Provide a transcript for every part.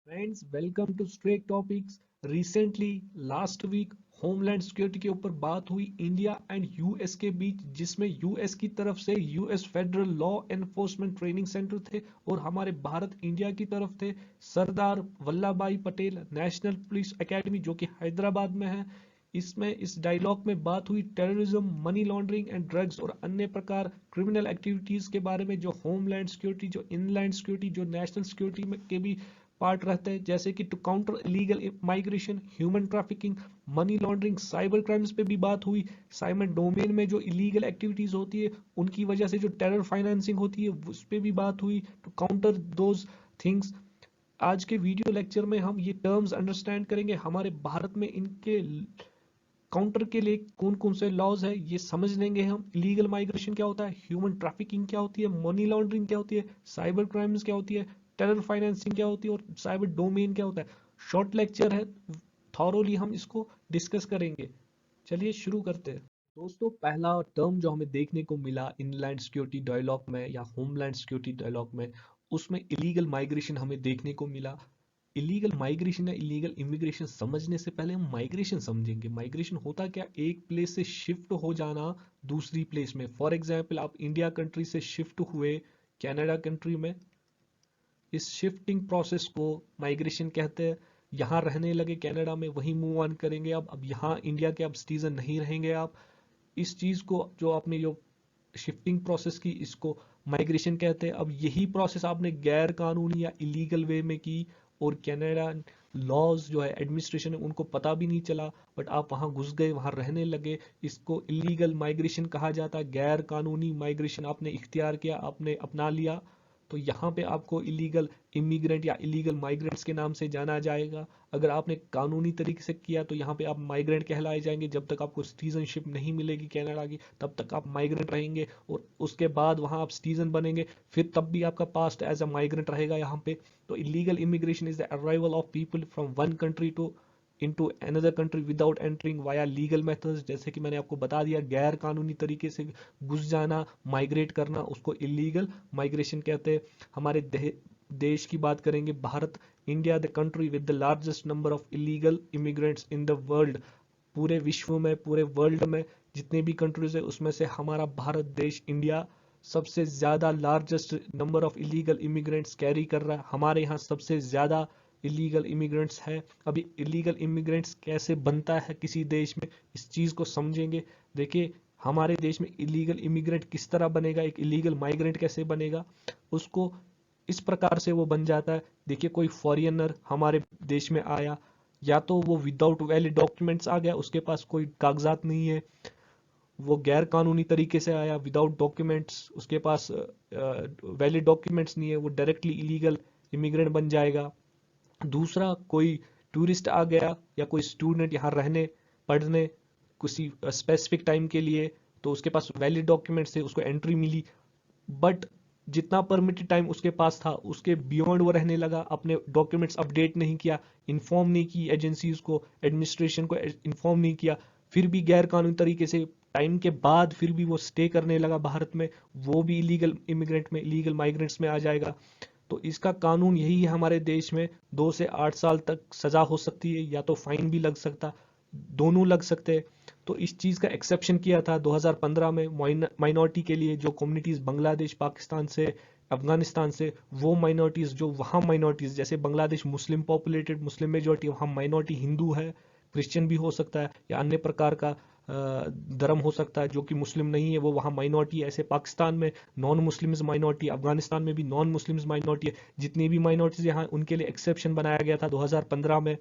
Friends welcome to Straight Topics. Recently last week homeland security के ऊपर बात हुई इंडिया एंड यूएस के बीच, जिसमें यूएस की तरफ से US federal law enforcement training centre थे और हमारे भारत इंडिया की तरफ थे सरदार वल्लभ भाई पटेल नेशनल पुलिस एकेडमी, जो कि हैदराबाद में है। इसमें इस डायलॉग में बात हुई terrorism, money laundering and drugs और अन्य प्रकार क्रिमिनल एक्टिविटीज के बारे में, जो होमलैंड सिक्योरिटी, जो इनलैंड सिक्योरिटी, जो नेशनल सिक्योरिटी में के भी पार्ट रहते हैं, जैसे कि to counter illegal migration, human trafficking, money laundering, cyber crimes पे भी बात हुई। साइबर डोमेन में जो इलीगल एक्टिविटीज होती है उनकी वजह से जो टेरर फाइनेंसिंग होती है उस पर भी बात हुई, टू काउंटर दोज थिंग्स। आज के वीडियो लेक्चर में हम ये टर्म्स अंडरस्टैंड करेंगे, हमारे भारत में इनके काउंटर के लिए कौन कौन से लॉज है ये समझ लेंगे हम। इलीगल माइग्रेशन क्या होता है, ह्यूमन ट्रैफिकिंग क्या होती है, मनी लॉन्ड्रिंग क्या होती है, साइबर क्राइम्स क्या होती है, टेरर फाइनेंसिंग क्या होती है और साइबर डोमेन क्या होता है। शॉर्ट लेक्चर है, थॉरोली हम इसको डिस्कस करेंगे। चलिए शुरू करते हैं। दोस्तों, पहला टर्म जो हमें देखने को मिला इनलैंड सिक्योरिटी डायलॉग में या होमलैंड सिक्योरिटी डायलॉग में, उसमें इलीगल माइग्रेशन हमें देखने को मिला। इलीगल माइग्रेशन या इलीगल इमिग्रेशन समझने से पहले हम माइग्रेशन समझेंगे। माइग्रेशन होता क्या, एक प्लेस से शिफ्ट हो जाना दूसरी प्लेस में। फॉर एग्जाम्पल, आप इंडिया कंट्री से शिफ्ट हुए कनाडा कंट्री में, इस शिफ्टिंग प्रोसेस को माइग्रेशन कहते हैं। यहाँ रहने लगे कनाडा में, वहीं मूव ऑन करेंगे। अब यहाँ इंडिया के अब सिटीजन नहीं रहेंगे आप। इस चीज को जो आपने जो शिफ्टिंग प्रोसेस की, इसको माइग्रेशन कहते हैं। अब यही प्रोसेस आपने गैर कानूनी या इलीगल वे में की और कनाडा लॉज जो है, एडमिनिस्ट्रेशन है, उनको पता भी नहीं चला, बट आप वहां घुस गए, वहां रहने लगे। इसको इलीगल माइग्रेशन कहा जाता है। गैर कानूनी माइग्रेशन आपने इख्तियार किया, आपने अपना लिया, तो यहाँ पे आपको इलीगल इमिग्रेंट या इलीगल माइग्रेंट्स के नाम से जाना जाएगा। अगर आपने कानूनी तरीके से किया तो यहाँ पे आप माइग्रेंट कहलाए जाएंगे। जब तक आपको सिटीजनशिप नहीं मिलेगी कनाडा की, तब तक आप माइग्रेंट रहेंगे, और उसके बाद वहाँ आप सिटीजन बनेंगे, फिर तब भी आपका पास्ट एज अ माइग्रेंट रहेगा यहाँ पे। तो illegal immigration is the arrival of people from one country to into another country without entering via legal methods। जैसे कि मैंने आपको बता दिया, गैर कानूनी तरीके से घुस जाना, माइग्रेट करना, उसको इलीगल माइग्रेशन कहते हैं। हमारे देश की बात करेंगे, Bharat, India the country with the largest number of illegal immigrants in the world. पूरे विश्व में, पूरे वर्ल्ड में जितने भी कंट्रीज है उसमें से हमारा भारत देश, इंडिया, सबसे ज्यादा largest number of illegal immigrants carry कर रहा है। हमारे यहाँ सबसे ज्यादा इलीगल इमिग्रेंट्स है। अभी इलीगल इमिग्रेंट्स कैसे बनता है किसी देश में, इस चीज को समझेंगे। देखिए, हमारे देश में इलीगल इमिग्रेंट किस तरह बनेगा, एक इलीगल माइग्रेंट कैसे बनेगा, उसको इस प्रकार से वो बन जाता है। देखिए, कोई फॉरेनर हमारे देश में आया, या तो वो विदाउट वैलिड डॉक्यूमेंट्स आ गया, उसके पास कोई कागजात नहीं है, वो गैर कानूनी तरीके से आया विदाउट डॉक्यूमेंट्स, उसके पास वैलिड डॉक्यूमेंट्स नहीं है, वो डायरेक्टली इलीगल इमिग्रेंट बन जाएगा। दूसरा, कोई टूरिस्ट आ गया या कोई स्टूडेंट यहाँ रहने, पढ़ने किसी स्पेसिफिक टाइम के लिए, तो उसके पास वैलिड डॉक्यूमेंट्स थे, उसको एंट्री मिली, बट जितना परमिटेड टाइम उसके पास था उसके बियॉन्ड वो रहने लगा, अपने डॉक्यूमेंट्स अपडेट नहीं किया, इन्फॉर्म नहीं की एजेंसीज को, एडमिनिस्ट्रेशन को इन्फॉर्म नहीं किया, फिर भी गैर कानूनी तरीके से टाइम के बाद फिर भी वो स्टे करने लगा भारत में, वो भी इलीगल इमिग्रेंट में, इलीगल माइग्रेंट्स में आ जाएगा। तो इसका कानून यही है हमारे देश में, 2 से 8 साल तक सजा हो सकती है, या तो फाइन भी लग सकता, दोनों लग सकते हैं। तो इस चीज का एक्सेप्शन किया था 2015 में माइनॉरिटी के लिए, जो कम्युनिटीज बांग्लादेश, पाकिस्तान से, अफगानिस्तान से, वो माइनॉरिटीज जो वहाँ माइनॉरिटीज, जैसे बांग्लादेश मुस्लिम पॉपुलेटेड, मुस्लिम मेजोरिटी, वहाँ माइनॉरिटी हिंदू है, क्रिश्चियन भी हो सकता है, या अन्य प्रकार का धर्म हो सकता है जो कि मुस्लिम नहीं है, वो वहाँ माइनॉरिटी है। ऐसे पाकिस्तान में नॉन मुस्लिम्स माइनॉरिटी, अफगानिस्तान में भी नॉन मुस्लिम्स माइनॉरिटी है। जितनी भी माइनॉरिटीज यहाँ, उनके लिए एक्सेप्शन बनाया गया था 2015 में।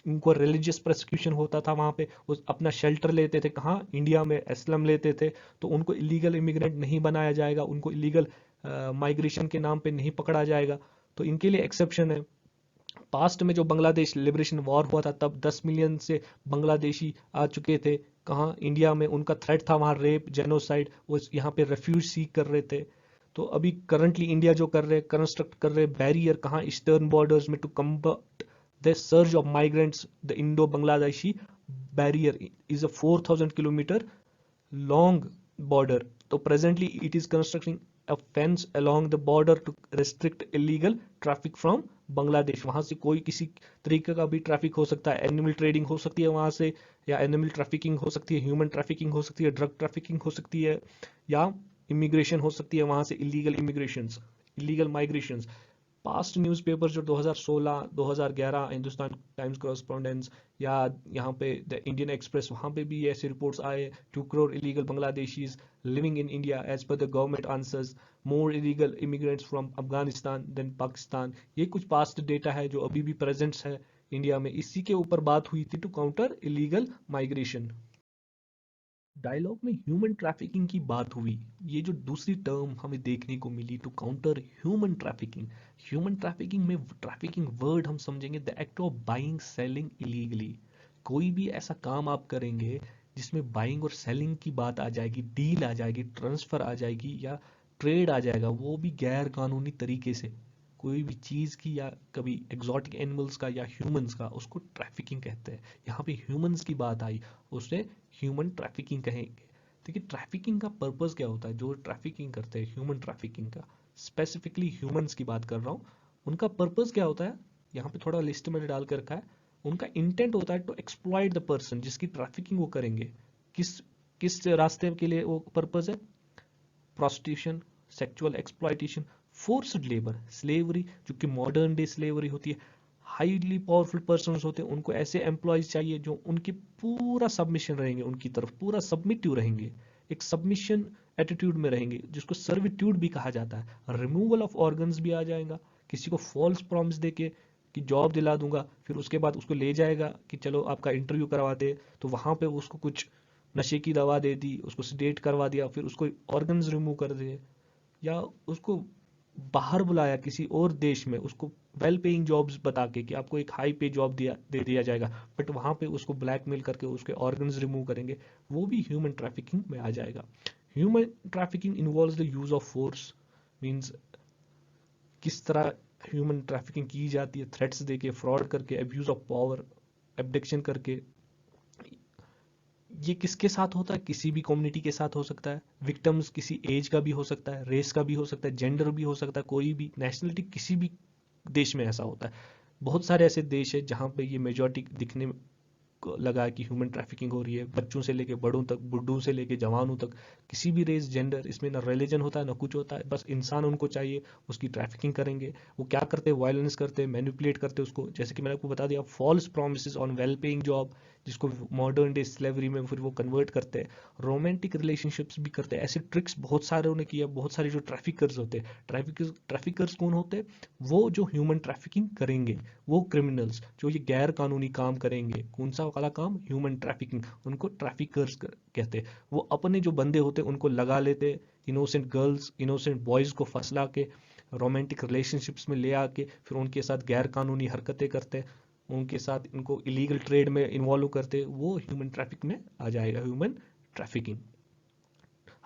उनको रिलीजियस प्रोसिक्यूशन होता था वहाँ पे, वो अपना शेल्टर लेते थे, कहाँ, इंडिया में एस्लम लेते थे, तो उनको इलीगल इमिग्रेंट नहीं बनाया जाएगा, उनको इलीगल माइग्रेशन के नाम पे नहीं पकड़ा जाएगा। तो इनके लिए एक्सेप्शन है। पास्ट में जो बांग्लादेश लिबरेशन वॉर हुआ था, तब 10 मिलियन से बांग्लादेशी आ चुके थे, कहाँ, इंडिया में। उनका थ्रेट था वहाँ रेप, जेनोसाइड, वो यहाँ पे रेफ्यूज सीक कर रहे थे। तो अभी करंटली इंडिया जो कर रहे, कंस्ट्रक्ट कर रहे बैरियर, कहाँ, ईस्टर्न बॉर्डर्स में, to combat the surge of migrants, the Indo Bangladeshi barrier is a 4,000 kilometre long border. तो presently it is constructing a fence along the border to restrict illegal traffic from Bangladesh. वहां से कोई किसी तरीके का भी ट्रैफिक हो सकता है, एनिमल ट्रेडिंग हो सकती है वहां से, या एनिमल ट्रैफिकिंग हो सकती है, ह्यूमन ट्रैफिकिंग हो सकती है, ड्रग ट्रैफिकिंग हो सकती है, या इमिग्रेशन हो सकती है वहां से, illegal immigrations, illegal migrations. Past newspapers जो 2016 2011 हिंदुस्तान टाइम्स कॉरेस्पॉन्डेंस, या यहाँ पे द इंडियन एक्सप्रेस, वहाँ पे भी ऐसे रिपोर्ट्स आए, 2 crore illegal Bangladeshis living in India as per the government answers, more illegal immigrants from Afghanistan than Pakistan. ये कुछ पास्ट डेटा है जो अभी भी प्रेजेंट्स है इंडिया में। इसी के ऊपर बात हुई थी to counter illegal migration. Dialogue में ह्यूमन ट्रैफिकिंग की बात हुई। ये जो दूसरी टर्म हमें देखने को मिली to counter human trafficking. Human trafficking में ट्रैफिकिंग वर्ड हम समझेंगे the act of buying selling illegally. कोई भी ऐसा काम आप करेंगे जिसमें बाइंग और सेलिंग की बात आ जाएगी, डील आ जाएगी, ट्रांसफर आ जाएगी, या ट्रेड आ जाएगा, वो भी गैर कानूनी तरीके से, कोई भी चीज की या कभी एग्जॉटिक एनिमल्स का या ह्यूमंस का, उसको ट्रैफिकिंग कहते हैं। यहाँ पे ह्यूमंस की बात आई, उसे ह्यूमन ट्रैफिकिंग कहेंगे। देखिए ट्रैफिकिंग का पर्पस क्या होता है, जो ट्रैफिकिंग करते हैं ह्यूमन ट्रैफिकिंग का, स्पेसिफिकली ह्यूमंस की बात कर रहा हूँ, उनका पर्पस क्या होता है, यहाँ पे थोड़ा लिस्ट में डाल के रखा है। उनका इंटेंट होता है टू एक्सप्लॉइट द पर्सन, जिसकी ट्रैफिकिंग वो करेंगे। किस किस रास्ते के लिए वो पर्पस है, prostitution, sexual exploitation, forced labour, slavery, जो कि मॉडर्न डे स्लेवरी होती है। हाईली पावरफुल पर्सन होते हैं, उनको ऐसे एम्प्लॉयज चाहिए जो उनके पूरा सबमिशन रहेंगे, उनकी तरफ पूरा सबमिटिव रहेंगे, एक सबमिशन एटीट्यूड में रहेंगे, जिसको सर्विट्यूड भी कहा जाता है। रिमूवल ऑफ ऑर्गन्स भी आ जाएगा, किसी को फॉल्स प्रॉमिस देके कि जॉब दिला दूंगा, फिर उसके बाद उसको ले जाएगा कि चलो आपका इंटरव्यू करवाते, तो वहां पे उसको कुछ नशे की दवा दे दी, उसको सेडेट करवा दिया, फिर उसको ऑर्गन्स रिमूव कर दिए, या उसको बाहर बुलाया किसी और देश में, उसको वेल पेइंग जॉब्स बता के कि आपको एक हाई पे जॉब दिया दे दिया जाएगा, बट वहां पे उसको ब्लैकमेल करके उसके ऑर्गन्स रिमूव करेंगे, वो भी ह्यूमन ट्रैफिकिंग में आ जाएगा। Human trafficking involves the use of force, means किस तरह ह्यूमन ट्रैफिकिंग की जाती है, थ्रेट्स देके, फ्रॉड करके, अब्यूज ऑफ पावर, एब्डक्शन करके। ये किसके साथ होता है, किसी भी कम्युनिटी के साथ हो सकता है। विक्टिम्स किसी एज का भी हो सकता है, रेस का भी हो सकता है, जेंडर भी हो सकता है, कोई भी नेशनलिटी, किसी भी देश में ऐसा होता है। बहुत सारे ऐसे देश है जहाँ पे ये मेजोरिटी दिखने को लगा है कि ह्यूमन ट्रैफिकिंग हो रही है, बच्चों से लेके बड़ों तक, बुड्ढों से लेके जवानों तक, किसी भी रेस जेंडर, इसमें ना रिलीजन होता है ना कुछ होता है, बस इंसान उनको चाहिए, उसकी ट्रैफिकिंग करेंगे। वो क्या करते हैं, वायलेंस करते हैं, मैनिपुलेट करते हैं उसको, जैसे कि मैंने आपको बता दिया, false promise on well paying job, जिसको मॉडर्न डे स्लेवरी में फिर वो कन्वर्ट करते हैं। रोमांटिक रिलेशनशिप्स भी करते हैं, ऐसे ट्रिक्स बहुत सारे उन्होंने किया। बहुत सारे जो ट्रैफिकर्स होते हैं, ट्रैफिकर्स कौन होते हैं, वो जो ह्यूमन ट्रैफिकिंग करेंगे, वो क्रिमिनल्स जो ये गैर कानूनी काम करेंगे। कौन सा वाला काम, ह्यूमन ट्रैफिकिंग, उनको ट्रैफिकर्स कहते हैं। वो अपने जो बंदे होते हैं उनको लगा लेते, इनोसेंट गर्ल्स, इनोसेंट बॉयज को फंसला के रोमांटिक रिलेशनशिप्स में ले आके फिर उनके साथ गैर कानूनी हरकतें करते हैं, उनके साथ इनको इलीगल ट्रेड में इन्वॉल्व करते हैं, वो ह्यूमन ट्रैफिक में आ जाएगा, ह्यूमन ट्रैफिकिंग।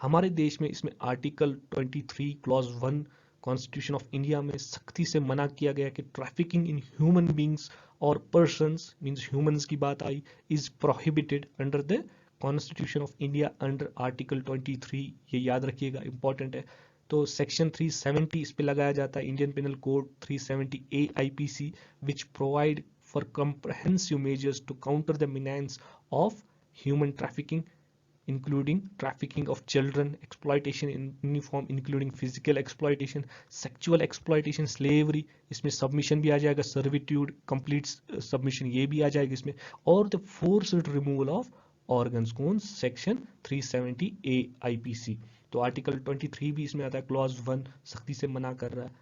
हमारे देश में इसमें article 23 clause 1 constitution of India में सख्ती से मना किया गया कि ट्रैफिकिंग इन ह्यूमन बींग्स और पर्सन्स, मींस ह्यूमंस की बात आई, is prohibited under the constitution of India under article 23। ये याद रखिएगा, इंपॉर्टेंट है। तो सेक्शन 370 इस पे लगाया जाता है, Indian penal code 370 A IPC, which provide for comprehensive measures to counter the menace of human trafficking, including trafficking of children, exploitation in any form including physical exploitation, sexual exploitation, slavery, इसमें submission भी आ जाएगा, servitude, complete submission ये भी आ जाएगा इसमें, और the forced removal of organs, कौन, section 370 ए IPC. तो आर्टिकल 23 भी इसमें आता है, क्लॉज 1 सख्ती से मना कर रहा है।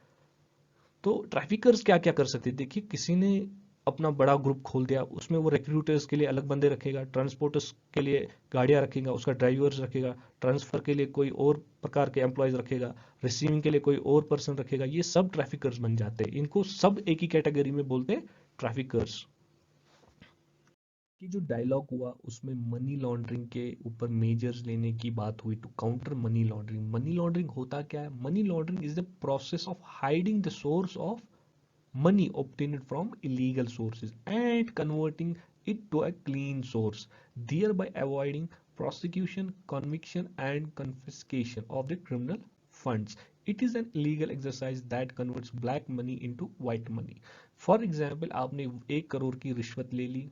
तो ट्रैफिकर्स क्या क्या कर सकते हैं, देखिए किसी ने अपना बड़ा ग्रुप खोल दिया, उसमें वो रिक्रूटर्स के लिए अलग बंदे रखेगा, ट्रांसपोर्टर्स के लिए गाड़ियां रखेगा, उसका ड्राइवर्स रखेगा, ट्रांसफर के लिए कोई और प्रकार के एम्प्लॉयज रखेगा, रिसीविंग के लिए कोई और पर्सन रखेगा, ये सब ट्रैफिकर्स बन जाते हैं। इनको सब एक ही कैटेगरी में बोलते हैं, ट्रैफिकर्स। कि जो डायलॉग हुआ उसमें मनी लॉन्ड्रिंग के ऊपर मेजर्स लेने की बात हुई to counter money laundering. Money laundering होता क्या है, money laundering is the process of hiding the source of money obtained from illegal sources and converting it to a clean source, thereby avoiding prosecution, conviction, and confiscation of the criminal funds. It is an illegal exercise that converts black money into white money. For example, आपने 1 करोड़ की रिश्वत ले ली,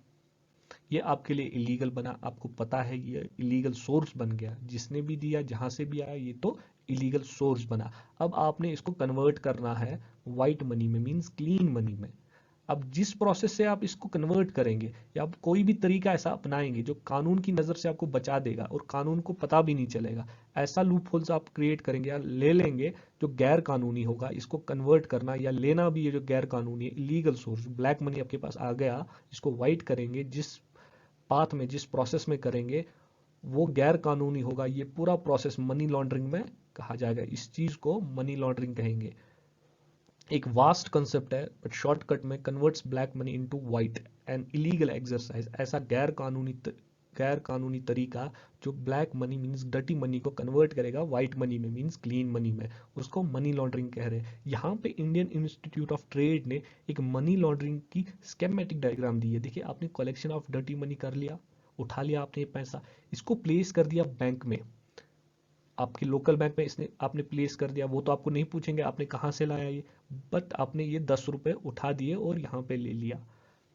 ये आपके लिए illegal बना, आपको पता है ये इलीगल सोर्स बन गया, जिसने भी दिया जहां से भी आया ये तो इलीगल सोर्स बना। अब आपने इसको कन्वर्ट करना है व्हाइट मनी में, मींस क्लीन मनी में। अब जिस प्रोसेस से आप इसको कन्वर्ट करेंगे या आप कोई भी तरीका ऐसा अपनाएंगे जो कानून की नज़र से आपको बचा देगा और कानून को पता भी नहीं चलेगा, ऐसा लूप होल्स आप क्रिएट करेंगे या ले लेंगे जो गैर कानूनी होगा, इसको कन्वर्ट करना या लेना भी ये जो गैर कानूनी है, इलीगल सोर्स, ब्लैक मनी आपके पास आ गया, इसको वाइट करेंगे, जिस पाथ में जिस प्रोसेस में करेंगे वो गैर कानूनी होगा, ये पूरा प्रोसेस मनी लॉन्ड्रिंग में कहा जाएगा। इस चीज को मनी लॉन्ड्रिंग कहेंगे। एक वास्ट कंसेप्ट है बट शॉर्टकट में converts black money into white, an illegal exercise, ऐसा गैर कानूनी तरीका जो black money means dirty money को कन्वर्ट करेगा व्हाइट मनी में, मींस क्लीन मनी में, उसको मनी लॉन्ड्रिंग कह रहे हैं। यहाँ पे इंडियन इंस्टीट्यूट ऑफ ट्रेड ने एक मनी लॉन्ड्रिंग की स्केमेटिक डायग्राम दी है। देखिए, आपने कलेक्शन ऑफ डर्टी मनी कर लिया, उठा लिया आपने ये पैसा, इसको प्लेस कर दिया बैंक में, आपके लोकल बैंक में इसने आपने प्लेस कर दिया, वो तो आपको नहीं पूछेंगे आपने कहाँ से लाया ये, बट आपने ये 10 रुपए उठा दिए और यहाँ पे ले लिया,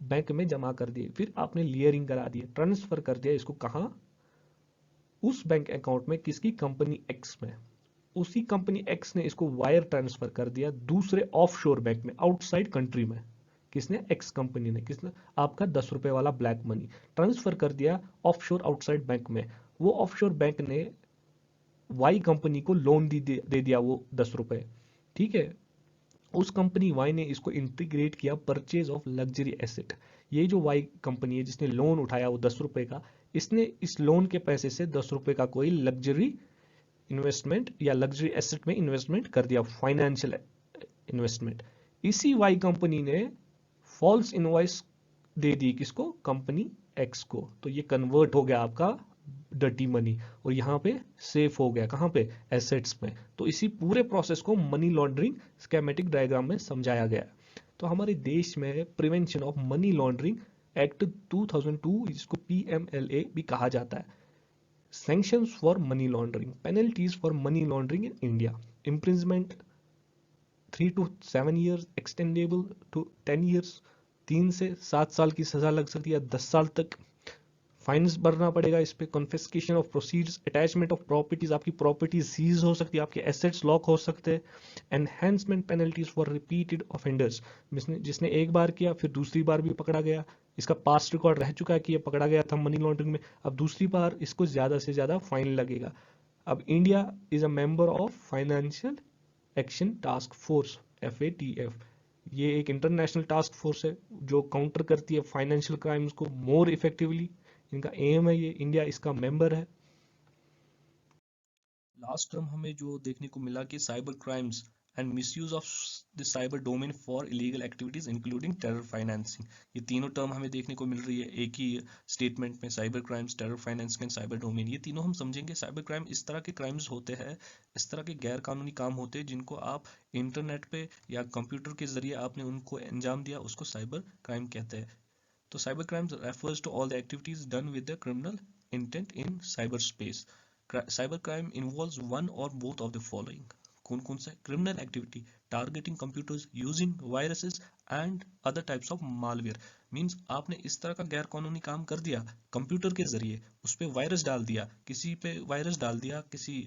बैंक में जमा कर दिए, फिर आपने लियरिंग करा दिया, ट्रांसफर कर दिया इसको कहाँ, उस बैंक अकाउंट में, किसकी, कंपनी एक्स में। उसी कंपनी एक्स ने इसको वायर ट्रांसफर कर दिया दूसरे ऑफशोर बैंक में, आउटसाइड कंट्री में। किसने, एक्स कंपनी ने, किसने, आपका 10 रुपए वाला ब्लैक मनी ट्रांसफर कर दिया ऑफशोर आउटसाइड बैंक में। वो ऑफशोर बैंक ने वाई कंपनी को लोन दे दिया वो 10 रुपए, ठीक है। उस कंपनी वाई ने इसको इंटीग्रेट किया परचेज ऑफ लग्जरी एसेट। ये जो वाई कंपनी है जिसने लोन उठाया वो 10 रुपए का, इसने इस लोन के पैसे से 10 रुपए का कोई लग्जरी इन्वेस्टमेंट या लग्जरी एसेट में इन्वेस्टमेंट कर दिया, फाइनेंशियल इन्वेस्टमेंट। इसी वाई कंपनी ने फॉल्स इनवॉइस दे दी किसको, कंपनी एक्स को, तो ये कन्वर्ट हो गया आपका डर्टी मनी और यहाँ पे सेफ हो गया, कहाँ पे, एसेट्स में। तो इसी पूरे प्रोसेस को मनी लॉन्ड्रिंग स्केमेटिक डायग्राम में समझाया गया। तो हमारे देश में prevention of money laundering act 2002, जिसको PMLA भी कहा जाता है, sanctions for money laundering, penalties for money laundering in India, imprisonment 3 to 7 years, extendable to 10 years, 3 से 7 साल की सजा लग सकती है, 10 साल तक फाइन्स भरना पड़ेगा इस पे, confiscation of proceeds, attachment of properties, आपकी प्रॉपर्टी सीज हो सकती है, आपके एसेट्स लॉक हो सकते हैं, enhancement penalties for repeated offenders, जिसने एक बार किया फिर दूसरी बार भी पकड़ा गया, इसका पास्ट रिकॉर्ड रह चुका है कि ये पकड़ा गया था मनी लॉन्ड्रिंग में, अब दूसरी बार इसको ज्यादा से ज्यादा फाइन लगेगा। अब India is a member of financial action task force, FATF। ये एक इंटरनेशनल टास्क फोर्स है जो काउंटर करती है फाइनेंशियल क्राइम्स को मोर इफेक्टिवली, इनका एम है ये, इंडिया इसका मेंबर है। लास्ट टर्म हमें जो देखने को मिला कि cyber crimes and misuse of the cyber domain for illegal activities including terror financing, ये तीनों टर्म हमें देखने को मिल रही है एक ही स्टेटमेंट में, cyber crimes, terror financing and cyber domain. ये तीनों हम समझेंगे। साइबर क्राइम इस तरह के क्राइम्स होते हैं, इस तरह के गैर कानूनी काम होते हैं जिनको आप इंटरनेट पे या कंप्यूटर के जरिए आपने उनको अंजाम दिया, उसको साइबर क्राइम कहते हैं। तो cyber crimes refers to all the activities done with the criminal intent in cyberspace. Cyber crime involves one or both of the following. कौन कौन सा, criminal activity targeting computers using viruses and other types of malware, means आपने इस तरह का गैर कानूनी काम कर दिया कंप्यूटर के जरिए, उस पर वायरस डाल दिया, किसी पे वायरस डाल दिया, किसी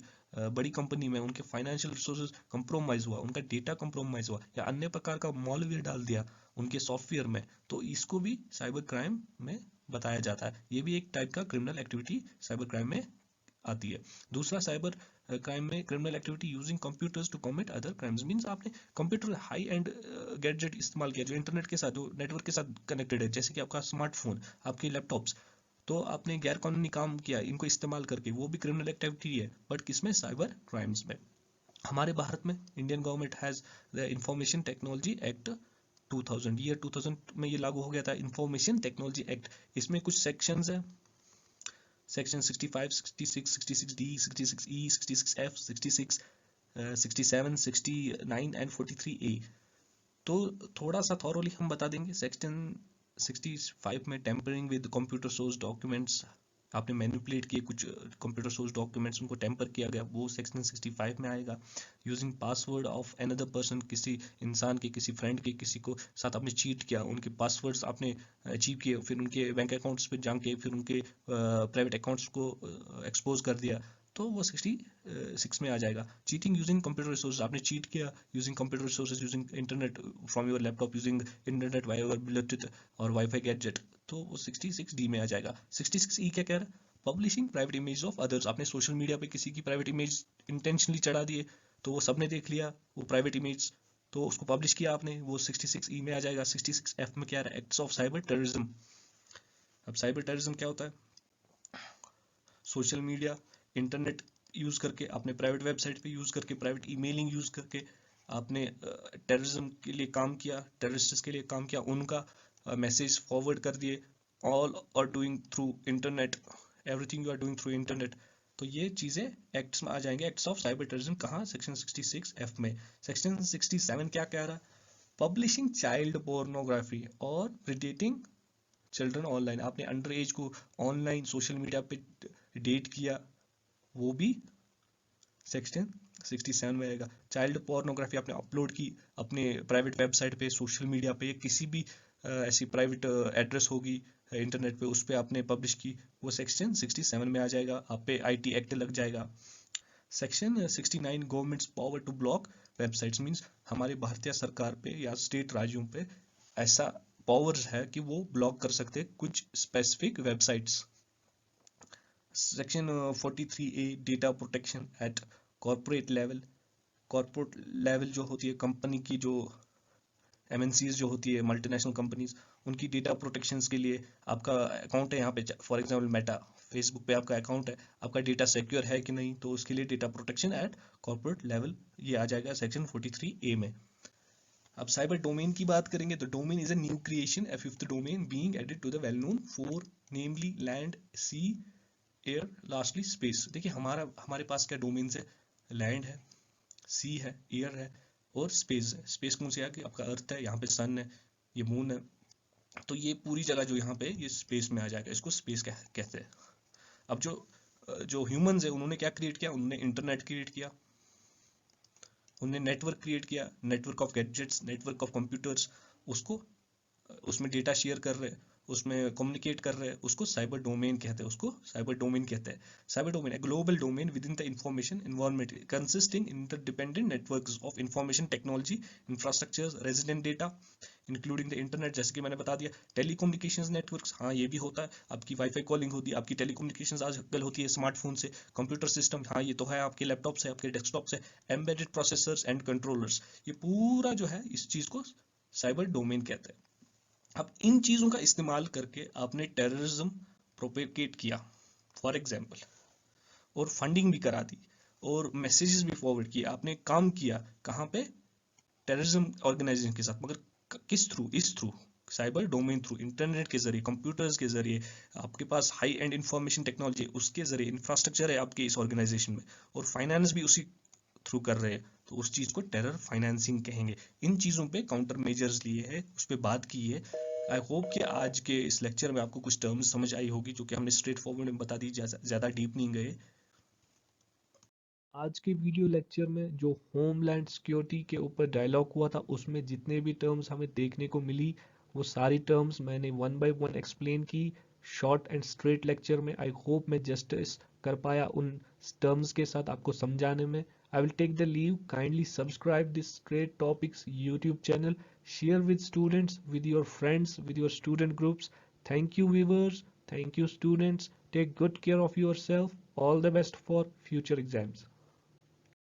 बड़ी कंपनी में उनके फाइनेंशियल रिसोर्सेज कंप्रोमाइज हुआ, उनका डेटा कंप्रोमाइज हुआ, या अन्य प्रकार का मॉलवेयर डाल दिया उनके सॉफ्टवेयर में, तो इसको भी साइबर क्राइम में बताया जाता है। ये भी एक टाइप का क्रिमिनल एक्टिविटी साइबर क्राइम में आती है। दूसरा, साइबर क्राइम में criminal activity using computers to commit other crimes, means आपने कंप्यूटर हाई एंड गैजेट इस्तेमाल किया जो इंटरनेट के साथ, जो नेटवर्क के साथ कनेक्टेड है, जैसे कि आपका स्मार्टफोन, आपके लैपटॉप्स, तो आपने गैर कानूनी काम किया इनको इस्तेमाल करके, वो भी क्रिमिनल एक्टिविटी है, बट किसमें, साइबर क्राइम्स में। हमारे भारत में Indian government has the information technology act 2000, year 2000 में ये लागू हो गया था, इंफॉर्मेशन टेक्नोलॉजी एक्ट। इसमें कुछ सेक्शंस हैं, section 65, 66, 66D, 66E, 66F, 66, 67, 69 and 43A। तो थोड़ा सा थॉरोली हम बता देंगे। सेक्शन 65 में tampering with computer source documents आपने मैनिपुलेट किए कुछ कंप्यूटर सोर्स डॉक्यूमेंट्स, उनको टेम्पर किया गया, वो सेक्शन 65 में आएगा। Using password of another person, किसी इंसान के, किसी फ्रेंड के, किसी को साथ आपने चीट किया, उनके पासवर्ड्स आपने अचीव किए, फिर उनके बैंक अकाउंट्स पे जाके फिर उनके प्राइवेट अकाउंट्स को एक्सपोज कर दिया, तो वो 66 में आ जाएगा। चीटिंग यूजिंग कंप्यूटर रिसोर्स, आपने चीट किया using computer resources, using internet from your laptop, using internet via Bluetooth और वाईफाई गैजेट, तो वो 66D में आ जाएगा। 66E क्या कह रहा है? Publishing private image of others, आपने सोशल मीडिया पे किसी की प्राइवेट इमेज इंटेंशनली चढ़ा दिए, तो वो सबने देख लिया वो प्राइवेट इमेज, तो उसको पब्लिश किया आपने, वो 66E में आ जाएगा। 66F में क्या रहा है? Acts of cyber terrorism. अब साइबर टेररिज्म क्या होता है? सोशल मीडिया, इंटरनेट यूज करके, आपने प्राइवेट वेबसाइट पे यूज करके, प्राइवेट ईमेलिंग यूज करके आपने टेररिज्म के लिए काम किया, टेररिस्ट के लिए काम किया, उनका मैसेज फॉरवर्ड कर दिए, all are doing through internet, everything you are doing through internet, तो ये चीजें एक्ट्स में आ जाएंगे, एक्ट्स ऑफ साइबर टेररिज्म। कहाँ? सेक्शन 66F में। सेक्शन 67 क्या कह रहा है? पब्लिशिंग चाइल्ड पोर्नोग्राफी और प्रीडेटिंग चिल्ड्रन ऑनलाइन, आपने अंडर एज को ऑनलाइन सोशल मीडिया पे डेट किया, वो भी सेक्शन 67 में आएगा। चाइल्ड पोर्नोग्राफी आपने अपलोड की अपने प्राइवेट वेबसाइट पे, सोशल मीडिया पे, किसी भी ऐसी प्राइवेट एड्रेस होगी इंटरनेट पे, उस पर आपने पब्लिश की, वो सेक्शन 67 में आ जाएगा, आप पे IT एक्ट लग जाएगा। Section 69 government's power to block websites, means हमारे भारतीय सरकार पे या स्टेट राज्यों पे ऐसा पावर्स है कि वो ब्लॉक कर सकते हैं कुछ specific websites. Section 43A data protection at corporate level, corporate level जो होती है कंपनी की, जो MNCs जो होती है मल्टीनेशनल कंपनीज, उनकी डेटा प्रोटेक्शंस के लिए आपका अकाउंट है यहाँ पे, फॉर एग्जांपल मेटा, फेसबुक पे आपका अकाउंट है, आपका डेटा सिक्योर है कि नहीं, तो उसके लिए data protection at corporate level, ये आ जाएगा सेक्शन 43A में। अब साइबर डोमेन की बात करेंगे तो domain is a new creation, a fifth domain being added to the well known four, namely land, sea, air, lastly space. देखिए हमारे पास क्या डोमेन्स है? लैंड है, सी है, एयर है और स्पेस है। स्पेस कौन सी है? कि आपका अर्थ है, यहाँ पे सन है, ये मून है, तो ये पूरी जगह जो यहाँ पे ये स्पेस में आ जाएगा, इसको स्पेस कहते हैं। अब जो जो ह्यूमंस है उन्होंने क्या क्रिएट किया? उन्होंने इंटरनेट क्रिएट किया, उन्होंने नेटवर्क क्रिएट किया, network of gadgets, network of computers, उसको उसमें डेटा शेयर कर रहे हैं, उसमें कम्युनिकेट कर रहे हैं, उसको साइबर डोमेन कहते हैं, उसको साइबर डोमेन कहते हैं। Cyber domain, a global domain within the information environment consisting interdependent networks of information technology infrastructures, resident data including the internet, जैसे कि मैंने बता दिया। टेलीकम्युनिकेशंस नेटवर्क्स, हाँ ये भी होता है, आपकी वाईफाई कॉलिंग होती है, आपकी टेलीकम्युनिकेशंस आजकल होती है स्मार्टफोन से, कंप्यूटर सिस्टम, हाँ ये तो है, आपके लैपटॉप से, आपके डेस्कटॉप से, एम्बेडेड प्रोसेसर्स एंड कंट्रोलर्स, ये पूरा जो है इस चीज को साइबर डोमेन कहते हैं। अब इन चीजों का इस्तेमाल करके आपने टेररिज्म प्रोपेगेट किया, फॉर एग्जाम्पल, और फंडिंग भी करा दी और मैसेजेस भी फॉरवर्ड किए, आपने काम किया कहाँ पे? टेररिज्म ऑर्गेनाइजेशन के साथ, मगर किस थ्रू? इस through cyber domain through, internet के जरिए, कंप्यूटर्स के जरिए, आपके पास हाई एंड इंफॉर्मेशन टेक्नोलॉजी, उसके जरिए इंफ्रास्ट्रक्चर है आपके इस ऑर्गेनाइजेशन में, और फाइनेंस भी उसी थ्रू कर रहे हैं, तो उस चीज को टेरर फाइनेंसिंग कहेंगे। इन चीजों पे काउंटर मेजर्स लिए हैं, उस पर बात की है। आई होप कि आज के इस लेक्चर में आपको कुछ टर्म्स समझ आई होगी, जो कि हमने स्ट्रेट फॉरवर्ड में बता दी, ज्यादा डीप नहीं गए। आज के वीडियो लेक्चर में जो होमलैंड सिक्योरिटी के ऊपर डायलॉग हुआ था उसमें जितने भी टर्म्स हमें देखने को मिली वो सारी टर्म्स मैंने वन बाय वन एक्सप्लेन की शॉर्ट एंड स्ट्रेट लेक्चर में। आई होप मैं जस्टिस कर पाया उन टर्म्स के साथ आपको समझाने में। I will take the leave, kindly subscribe this Straight Topics YouTube channel, share with students, with your friends, with your student groups. Thank you viewers, thank you students, take good care of yourself, all the best for future exams.